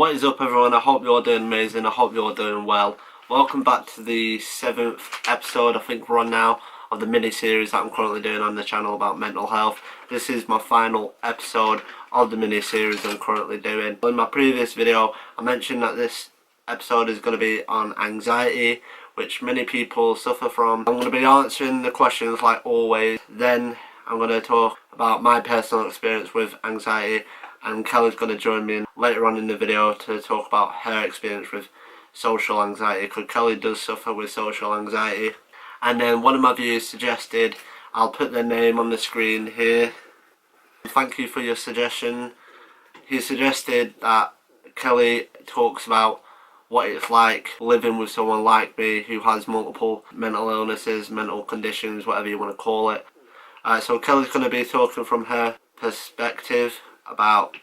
What is up, everyone? I hope you're doing amazing. I hope you're doing well. Welcome back to the 7th episode, I think we're on now, of the mini-series that I'm currently doing on the channel about mental health. This is my final episode of the mini-series I'm currently doing. In my previous video, I mentioned that this episode is going to be on anxiety, which many people suffer from. I'm going to be answering the questions like always. Then I'm going to talk about my personal experience with anxiety, and Kelly's going to join me later on in the video to talk about her experience with social anxiety, because Kelly does suffer with social anxiety. And then one of my viewers suggested, I'll put their name on the screen here. Thank you for your suggestion. He suggested that Kelly talks about what it's like living with someone like me who has multiple mental illnesses, mental conditions, whatever you want to call it. So Kelly's going to be talking from her perspective about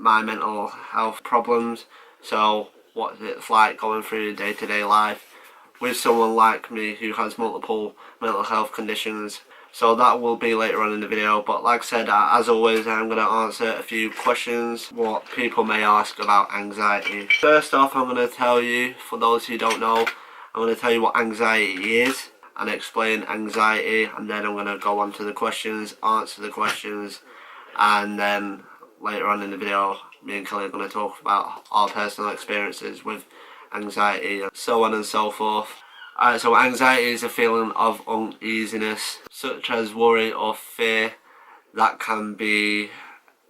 my mental health problems, so what it's like going through day-to-day life with someone like me who has multiple mental health conditions. So that will be later on in the video, but like I said, as always, I'm going to answer a few questions what people may ask about anxiety. First off, I'm going to tell you, for those who don't know, I'm going to tell you what anxiety is and explain anxiety, and then I'm going to go on to the questions, answer the questions, and then later on in the video me and Kelly are going to talk about our personal experiences with anxiety, so on and so forth. So anxiety is a feeling of uneasiness, such as worry or fear, that can be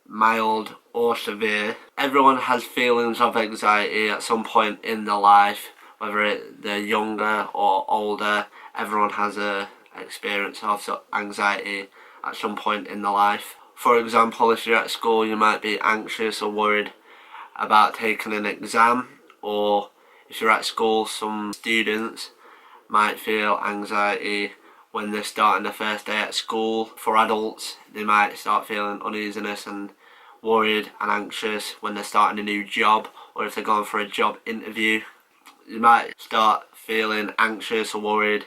mild or severe. Everyone has feelings of anxiety at some point in their life, whether they're younger or older. Everyone has a experience of anxiety at some point in their life. For example, if you're at school, you might be anxious or worried about taking an exam, or if you're at school, some students might feel anxiety when they're starting their first day at school. For adults, they might start feeling uneasiness and worried and anxious when they're starting a new job, or if they're going for a job interview. You might start feeling anxious or worried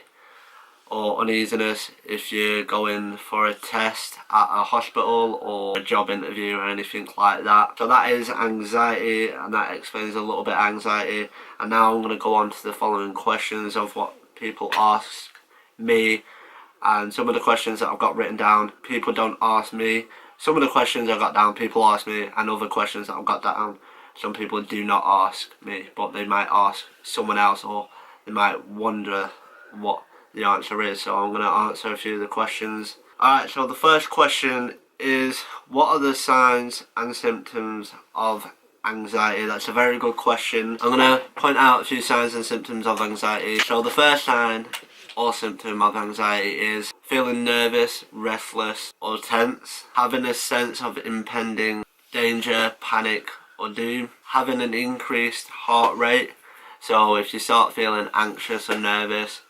or uneasiness if you're going for a test at a hospital or a job interview or anything like that. So that is anxiety, and that explains a little bit of anxiety. And now I'm going to go on to the following questions of what people ask me, and some of the questions that I've got written down, people don't ask me. Some of the questions I've got down, people ask me, and other questions that I've got down, some people do not ask me, but they might ask someone else, or they might wonder what the answer is. So I'm going to answer a few of the questions. Alright, so the first question is, what are the signs and symptoms of anxiety? That's a very good question. I'm going to point out a few signs and symptoms of anxiety. So the first sign or symptom of anxiety is feeling nervous, restless or tense, having a sense of impending danger, panic or doom, having an increased heart rate. So if you start feeling anxious or nervous,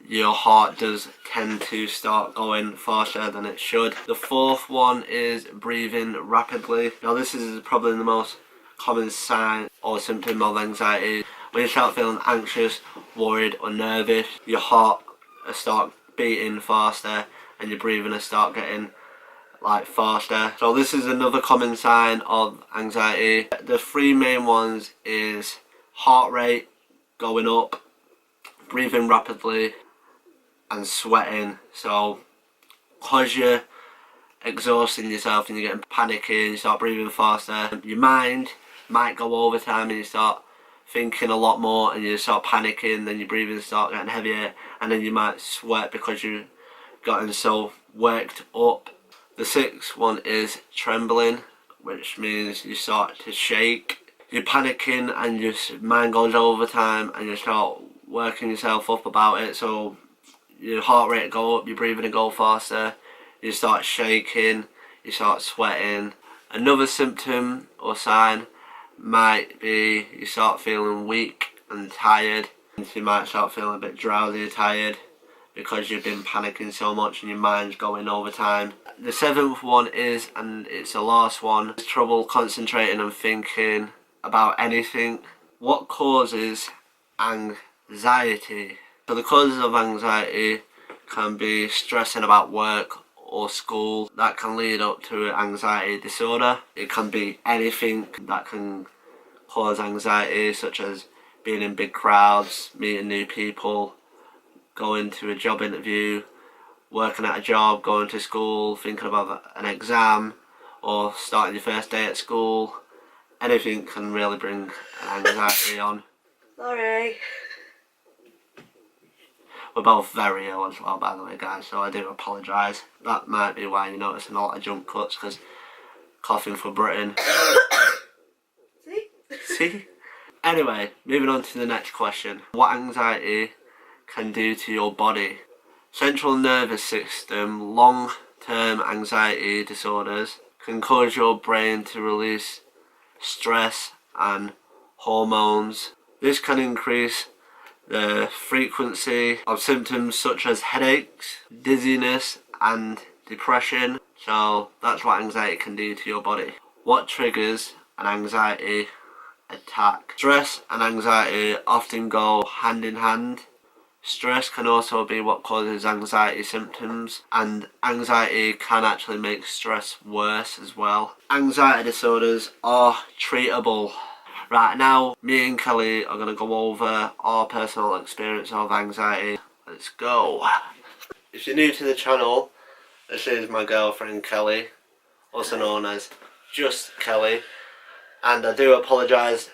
your heart does tend to start going faster than it should. The fourth one is breathing rapidly. Now this is probably the most common sign or symptom of anxiety. When you start feeling anxious, worried or nervous, your heart will start beating faster and your breathing will start getting faster. So this is another common sign of anxiety. The three main ones is heart rate going up, breathing rapidly and sweating. So because you're exhausting yourself and you're getting panicky and you start breathing faster, your mind might go overtime and you start thinking a lot more and you start panicking, then your breathing start getting heavier, and then you might sweat because you've gotten so worked up. The sixth one is trembling, which means you start to shake. You're panicking and your mind goes overtime and you start working yourself up about it, so your heart rate go up, your breathing will go faster, you start shaking, you start sweating. Another symptom or sign might be you start feeling weak and tired. You might start feeling a bit drowsy or tired because you've been panicking so much and your mind's going overtime. The seventh one is, and it's the last one, is trouble concentrating and thinking about anything. What causes anxiety? So the causes of anxiety can be stressing about work or school. That can lead up to an anxiety disorder. It can be anything that can cause anxiety, such as being in big crowds, meeting new people, going to a job interview, working at a job, going to school, thinking about an exam, or starting your first day at school. Anything can really bring anxiety on. Sorry. We're both very ill as well, by the way, guys, so I do apologise. That might be why you're noticing a lot of jump cuts, because coughing for Britain. See? Anyway, moving on to the next question. What anxiety can do to your body? Central nervous system, long-term anxiety disorders can cause your brain to release stress and hormones. This can increase the frequency of symptoms such as headaches, dizziness and depression. So that's what anxiety can do to your body. What triggers an anxiety attack? Stress and anxiety often go hand in hand. Stress can also be what causes anxiety symptoms, and anxiety can actually make stress worse as well. Anxiety disorders are treatable. Right now, me and Kelly are going to go over our personal experience of anxiety. Let's go. If you're new to the channel, this is my girlfriend Kelly, also known as just Kelly, and I do apologise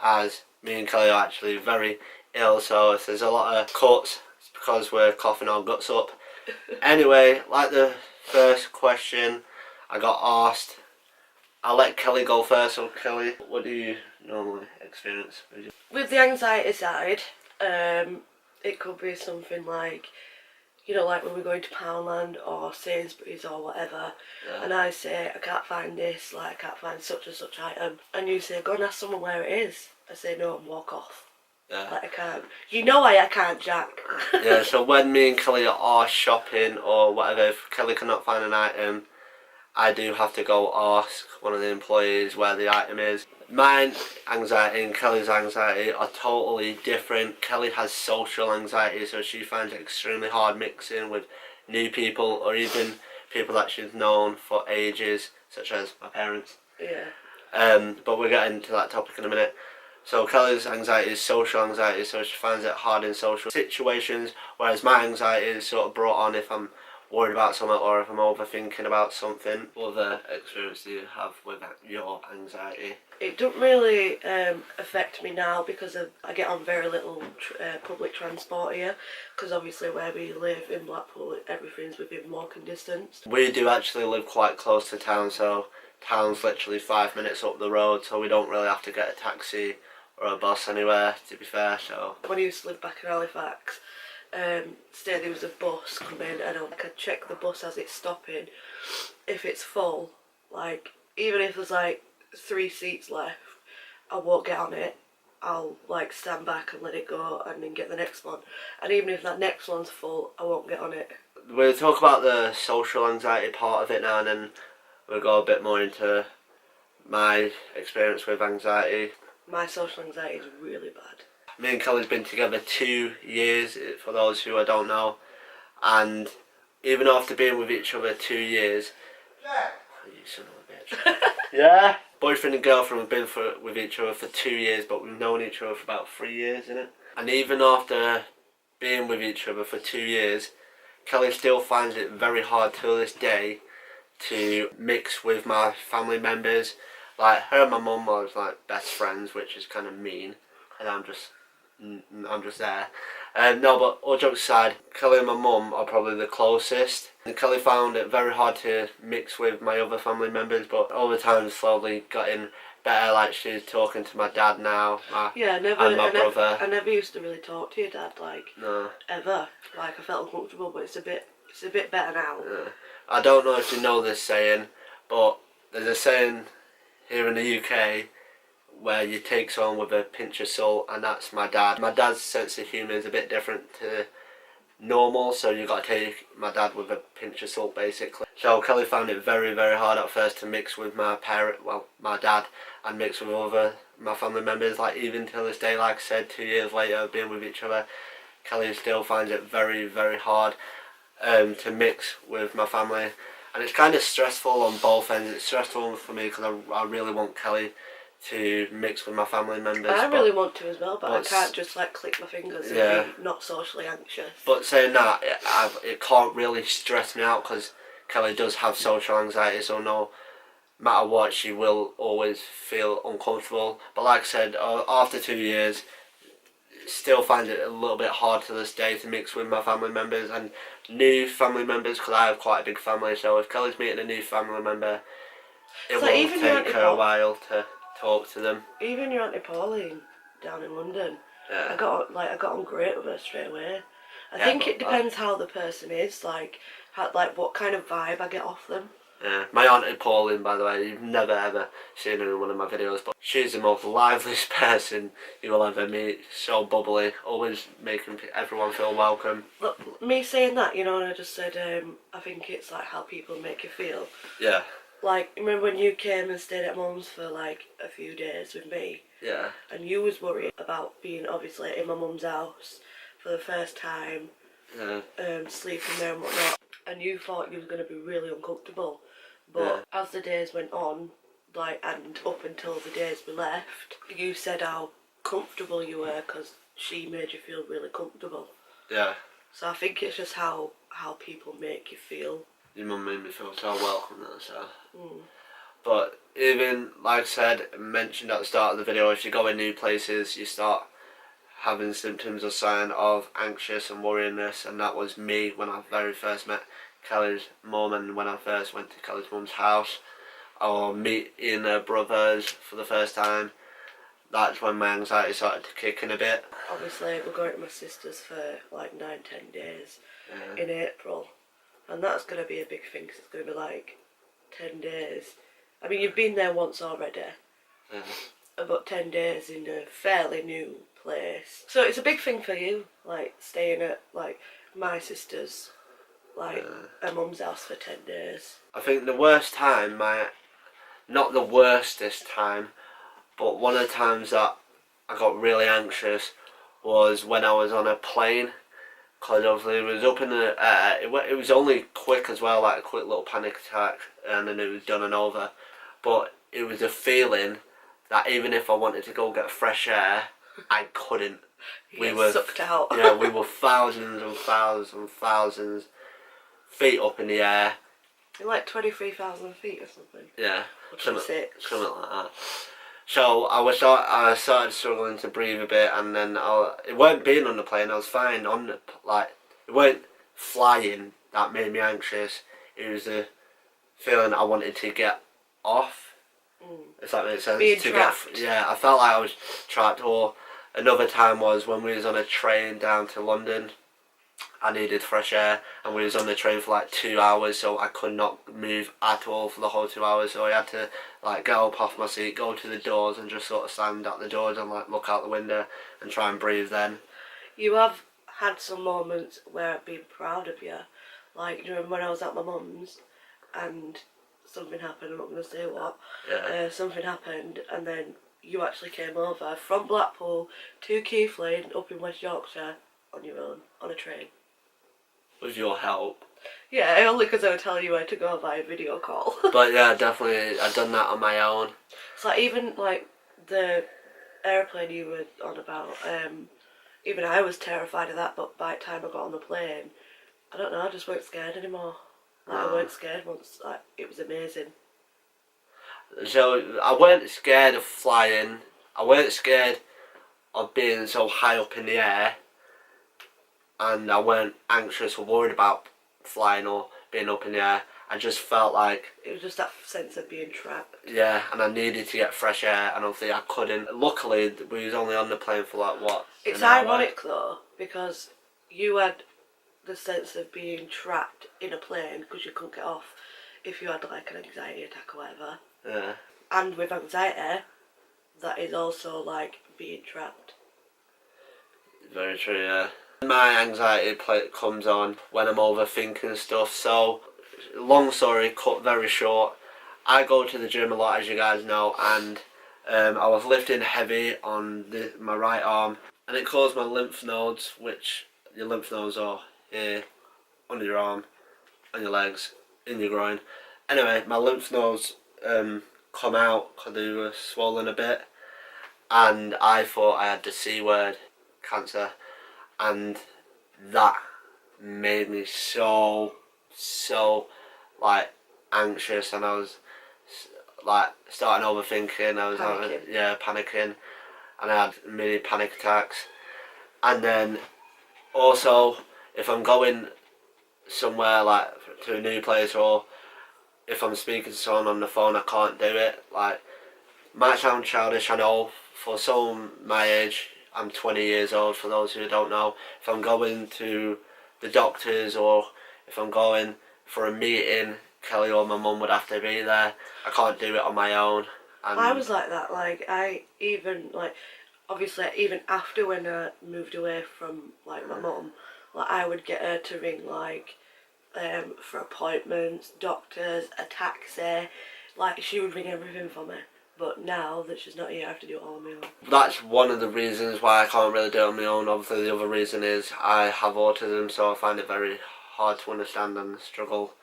as me and Kelly are actually very ill, so if there's a lot of cuts, it's because we're coughing our guts up. Anyway, like the first question I got asked, I'll let Kelly go first. So Kelly, what do you normally experience? With the anxiety side, it could be something like, you know, like when we're going to Poundland or Sainsbury's or whatever, and I say, I can't find this, like I can't find such and such item, and you say, go and ask someone where it is. I say no and walk off. Yeah. Like I can't. You know why I can't, Jack. Yeah, so when me and Kelly are shopping or whatever, if Kelly cannot find an item, I do have to go ask one of the employees where the item is. My anxiety and Kelly's anxiety are totally different. Kelly has social anxiety, so she finds it extremely hard mixing with new people or even people that she's known for ages, such as my parents. Yeah. But we'll get into that topic in a minute. So Kelly's anxiety is social anxiety, so she finds it hard in social situations, whereas my anxiety is sort of brought on if I'm worried about something or if I'm overthinking about something. What other experience do you have with your anxiety? It doesn't really affect me now because I get on very little public transport here, because obviously where we live in Blackpool, everything's within walking distance. We do actually live quite close to town, so town's literally 5 minutes up the road, so we don't really have to get a taxi or a bus anywhere, to be fair. So when I used to live back in Halifax, there was a bus coming, and I could check the bus as it's stopping. If it's full, like even if there's like 3 seats left, I won't get on it. I'll like stand back and let it go and then get the next one. And even if that next one's full, I won't get on it. We'll talk about the social anxiety part of it now, and then we'll go a bit more into my experience with anxiety. My social anxiety is really bad. Me and Kelly's been together 2 years, for those who I don't know, and even after being with each other 2 years, you son of a bitch. Yeah. Boyfriend and girlfriend have been with each other for 2 years, but we've known each other for about 3 years, innit? And even after being with each other for 2 years, Kelly still finds it very hard till this day to mix with my family members. Like her and my mum are like best friends, which is kind of mean, and I'm just there. No, but all jokes aside, Kelly and my mum are probably the closest. And Kelly found it very hard to mix with my other family members, but over time slowly getting better. Like she's talking to my dad now, and my brother. I never used to really talk to your dad, like ever. Like I felt uncomfortable, but it's a bit better now. Yeah. I don't know if you know this saying, but there's a saying here in the UK where you take someone with a pinch of salt, and that's my dad. My dad's sense of humour is a bit different to normal, so you got to take my dad with a pinch of salt basically. So Kelly found it very, very hard at first to mix with my dad, and mix with my family members. Like even till this day, like I said, 2 years later being with each other, Kelly still finds it very, very hard to mix with my family, and it's kind of stressful on both ends. It's stressful for me because I really want Kelly to mix with my family members. I really want to as well, but I but can't just like click my fingers Yeah. and be not socially anxious. But saying that, it can't really stress me out because Kelly does have social anxiety, so no matter what, she will always feel uncomfortable. But like I said, after 2 years, still find it a little bit hard to this day to mix with my family members and new family members, because I have quite a big family. So if Kelly's meeting a new family member, it So will even your take her a while to talk to them. Even your Auntie Pauline down in London, Yeah. I got on great with her straight away. I Yeah, think but it depends how the person is, like what kind of vibe I get off them. Yeah, my Auntie Pauline, by the way, you've never ever seen her in one of my videos, but she's the most liveliest person you will ever meet. So bubbly, always making everyone feel welcome. Look, me saying that, you know, and I just said, I think it's like how people make you feel. Yeah. Like, remember when you came and stayed at Mum's for like a few days with me? Yeah. And you was worried about being obviously in my mum's house for the first time, Yeah. sleeping there and whatnot, and you thought you was going to be really uncomfortable. But as the days went on, like, and up until the days we left, you said how comfortable you were because she made you feel really comfortable. Yeah. So I think it's just how people make you feel. Your mum made me feel so welcome there, so. But even, like I said, mentioned at the start of the video, if you go in new places, you start having symptoms or sign of anxious and worryingness, and that was me when I very first met Kelly's mum and when I first went to Kelly's mum's house, or meeting her brothers for the first time. That's when my anxiety started to kick in a bit. Obviously, we're going to my sister's for like 9-10 days in April, and that's going to be a big thing because it's going to be like 10 days. I mean, you've been there once already, about 10 days in a fairly new place. So it's a big thing for you, like staying at like my sister's, like her mum's house for 10 days. I think the worst time, not the worstest time, but one of the times that I got really anxious was when I was on a plane. Because obviously it was up in the air, it was only quick as well, like a quick little panic attack, and then it was done and over. But it was a feeling that even if I wanted to go get fresh air, I couldn't. We were sucked out. Yeah, we were thousands and thousands and thousands feet up in the air. Like 23,000 feet or something. Yeah, something like that. So I started struggling to breathe a bit, and then it weren't being on the plane. I was fine on the it weren't flying that made me anxious. It was the feeling I wanted to get off. If that makes sense. Being trapped. I felt like I was trapped. Or another time was when we was on a train down to London. I needed fresh air, and we was on the train for like 2 hours, so I could not move at all for the whole 2 hours. So I had to like get up off my seat, go to the doors, and just sort of stand at the doors and like look out the window and try and breathe. Then you have had some moments where I've been proud of you, like you know when I was at my mum's and something happened. I'm not going to say what. Something happened, and then you actually came over from Blackpool to Keith Lane up in West Yorkshire on your own on a train. with your help. Yeah, only because I would tell you where to go via video call. But yeah, definitely, I've done that on my own. It's like even like the airplane you were on about, even I was terrified of that, but by the time I got on the plane, I don't know, I just weren't scared anymore. Like, I weren't scared once, like, it was amazing. So I weren't scared of flying, I weren't scared of being so high up in the air, and I weren't anxious or worried about flying or being up in the air. I just felt like... It was just that sense of being trapped. Yeah, and I needed to get fresh air, and obviously I couldn't. Luckily, we was only on the plane for like, what, It's ironic though, because you had the sense of being trapped in a plane because you couldn't get off if you had like an anxiety attack or whatever. Yeah. And with anxiety, that is also like being trapped. Very true, yeah. My anxiety comes on when I'm overthinking stuff, so long story cut very short, I go to the gym a lot, as you guys know, and I was lifting heavy on my right arm, and it caused my lymph nodes, which your lymph nodes are here, under your arm, on your legs, in your groin. Anyway, my lymph nodes come out because they were swollen a bit, and I thought I had the C word, cancer, and that made me so like anxious, and I was like starting overthinking. I was panicking, and I had mini panic attacks. And then also, if I'm going somewhere like to a new place, or if I'm speaking to someone on the phone, I can't do it. Like, might sound childish, I know. For someone my age, I'm 20 years old. For those who don't know, if I'm going to the doctors or if I'm going for a meeting, Kelly or my mum would have to be there. I can't do it on my own. And I was like that. Like, I even like, obviously, even after when I moved away from like my mum, like I would get her to ring like for appointments, doctors, a taxi. Like, she would ring everything for me. But now that she's not here, I have to do it all on my own. that's one of the reasons why I can't really do it on my own. Obviously, the other reason is I have autism, so I find it very hard to understand and struggle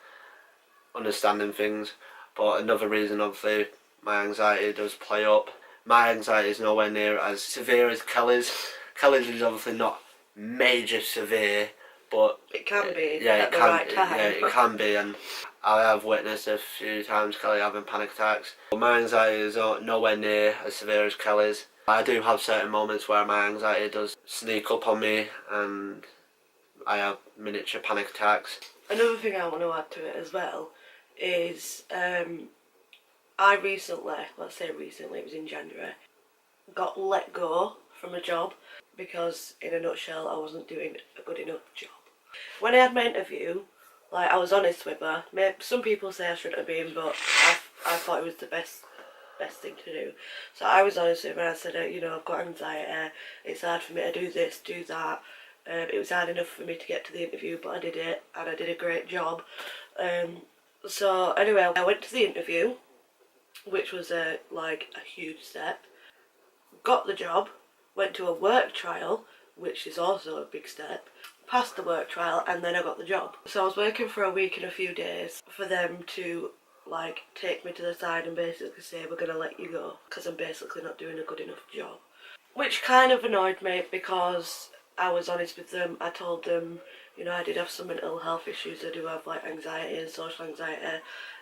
understanding things. But another reason, obviously, my anxiety does play up. My anxiety is nowhere near as severe as Kelly's. Kelly's is obviously not major severe, but it can be at the right time. Yeah, it can be, and I have witnessed a few times Kelly having panic attacks. But my anxiety is nowhere near as severe as Kelly's. I do have certain moments where my anxiety does sneak up on me, and I have miniature panic attacks. Another thing I want to add to it as well is I recently, let's say recently, it was in January, got let go from a job because, in a nutshell, I wasn't doing a good enough job. When I had my interview, like, I was honest with her. Maybe some people say I shouldn't have been, but I thought it was the best thing to do. So I was honest with her and I said, I've got anxiety, it's hard for me to do this, do that. It was hard enough for me to get to the interview, but I did it, and I did a great job. So anyway, I went to the interview, which was a huge step. Got the job, went to a work trial, which is also a big step. Passed the work trial, and then I got the job. So I was working for a week and a few days for them to take me to the side and basically say, we're going to let you go because I'm basically not doing a good enough job. Which kind of annoyed me because I was honest with them. I told them, I did have some mental health issues. I do have anxiety and social anxiety.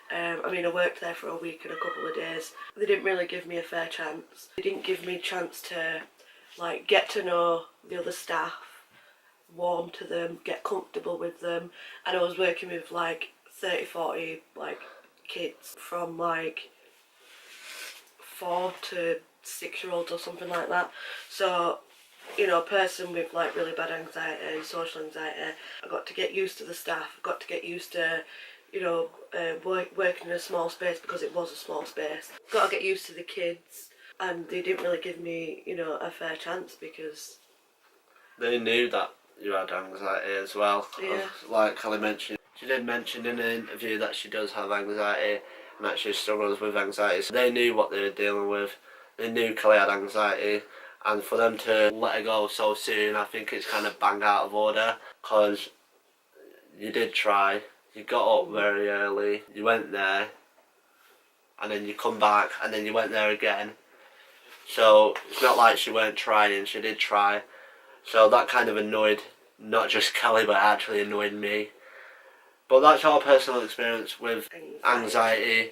I worked there for a week and a couple of days. They didn't really give me a fair chance. They didn't give me a chance to get to know the other staff, warm to them, get comfortable with them. And I was working with 30, 40 kids from 4 to 6-year-olds or something like that. So, a person with really bad anxiety, social anxiety, I got to get used to the staff, I got to get used to working in a small space because it was a small space. Got to get used to the kids, and they didn't really give me, a fair chance because they knew that you had anxiety as well. Yeah. Like Kelly mentioned, she did mention in an interview that she does have anxiety and that she struggles with anxiety. So they knew what they were dealing with. They knew Kelly had anxiety, and for them to let her go so soon, I think it's kind of bang out of order, because you did try. You got up very early, you went there, and then you come back, and then you went there again. So it's not like she weren't trying, she did try. So that kind of annoyed not just Kelly, but actually annoyed me. But that's our personal experience with anxiety.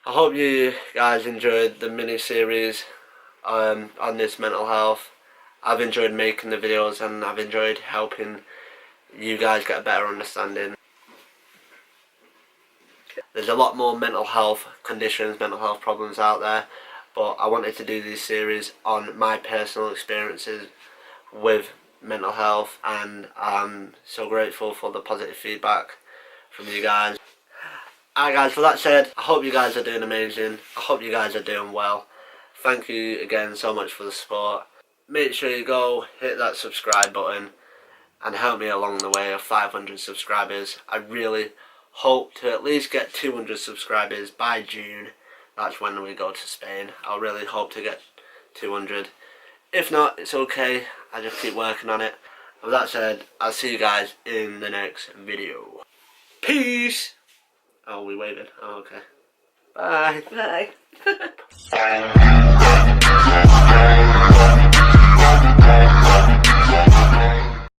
I hope you guys enjoyed the mini-series on this mental health. I've enjoyed making the videos, and I've enjoyed helping you guys get a better understanding. There's a lot more mental health conditions, mental health problems out there, but I wanted to do this series on my personal experiences with mental health, and I'm so grateful for the positive feedback from you guys. Alright guys, with that said, I hope you guys are doing amazing. I hope you guys are doing well. Thank you again so much for the support. Make sure you go hit that subscribe button and help me along the way of 500 subscribers. I really hope to at least get 200 subscribers by June. That's when we go to Spain. I really hope to get 200. If not, it's okay. I just keep working on it. With that said, I'll see you guys in the next video. Peace! Oh, we waited. Oh, okay. Bye. Bye.